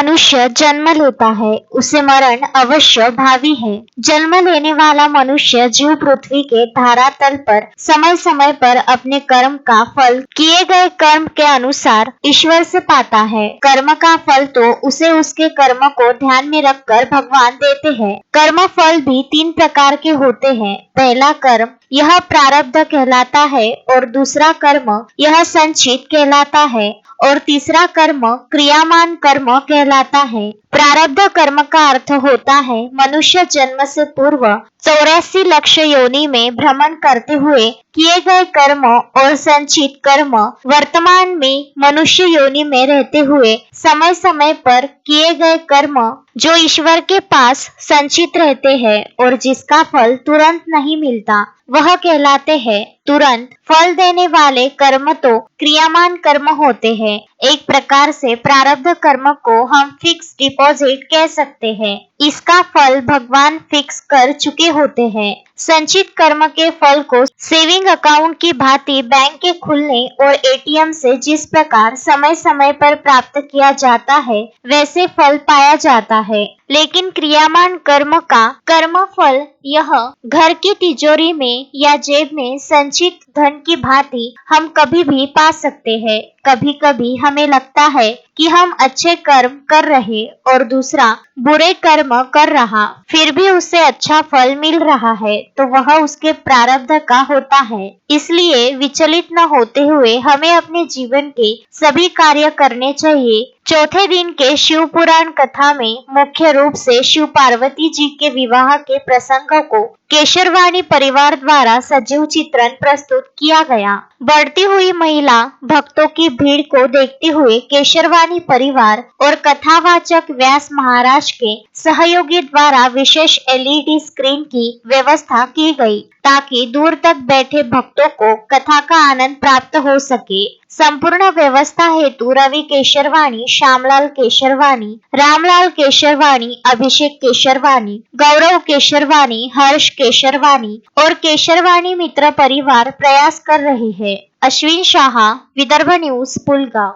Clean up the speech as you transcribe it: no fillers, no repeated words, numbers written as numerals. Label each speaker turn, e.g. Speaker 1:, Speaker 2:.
Speaker 1: मनुष्य जन्म लेता है उसे मरण अवश्य भावी है। जन्म लेने वाला मनुष्य जीव पृथ्वी के धरातल पर समय समय पर अपने कर्म का फल किए गए कर्म के अनुसार ईश्वर से पाता है। कर्म का फल तो उसे उसके कर्म को ध्यान में रखकर भगवान देते हैं। कर्म फल भी 3 प्रकार के होते हैं। पहला कर्म यह प्रारब्ध कहलाता है और दूसरा कर्म यह संचित कहलाता है और तीसरा कर्म क्रियामान कर्म कहलाता है। प्रारब्ध कर्म का अर्थ होता है मनुष्य जन्म से पूर्व 84 लक्ष योनि में भ्रमण करते हुए किए गए कर्म और संचित कर्म वर्तमान में मनुष्य योनि में रहते हुए समय समय पर किए गए कर्म जो ईश्वर के पास संचित रहते हैं और जिसका फल तुरंत नहीं मिलता वह कहलाते हैं तुरंत फल देने वाले कर्म तो क्रियामान कर्म होते हैं। एक प्रकार से प्रारब्ध कर्म को हम फिक्स डिपॉजिट कह सकते हैं। इसका फल भगवान फिक्स कर चुके होते हैं। संचित कर्म के फल को सेविंग अकाउंट की भांति बैंक के खुलने और एटीएम से जिस प्रकार समय समय पर प्राप्त किया जाता है वैसे फल पाया जाता है। लेकिन क्रियामान कर्म का कर्म फल यह घर की तिजोरी में या जेब में संचित धन की भांति हम कभी भी पा सकते हैं। कभी कभी हमें लगता है कि हम अच्छे कर्म कर रहे और दूसरा बुरे कर्म कर रहा फिर भी उसे अच्छा फल मिल रहा है तो वह उसके प्रारब्ध का होता है। इसलिए विचलित न होते हुए हमें अपने जीवन के सभी कार्य करने चाहिए। चौथे दिन के शिव पुराण कथा में मुख्य रूप से शिव पार्वती जी के विवाह के प्रसंग को केशरवाणी परिवार द्वारा सजीव चित्रण प्रस्तुत किया गया। बढ़ती हुई महिला भक्तों की भीड़ को देखते हुए केशरवाणी परिवार और कथावाचक व्यास महाराज के सहयोगी द्वारा विशेष एलईडी स्क्रीन की व्यवस्था की गई ताकि दूर तक बैठे भक्तों को कथा का आनंद प्राप्त हो सके। संपूर्ण व्यवस्था हेतु रवि केशरवाणी, श्यामलाल केशरवाणी, रामलाल केशरवाणी, अभिषेक केशरवाणी, गौरव केशरवाणी, हर्ष केशरवाणी और केशरवाणी मित्र परिवार प्रयास कर रहे हैं। अश्विन शाह, विदर्भ न्यूज, पुलगांव।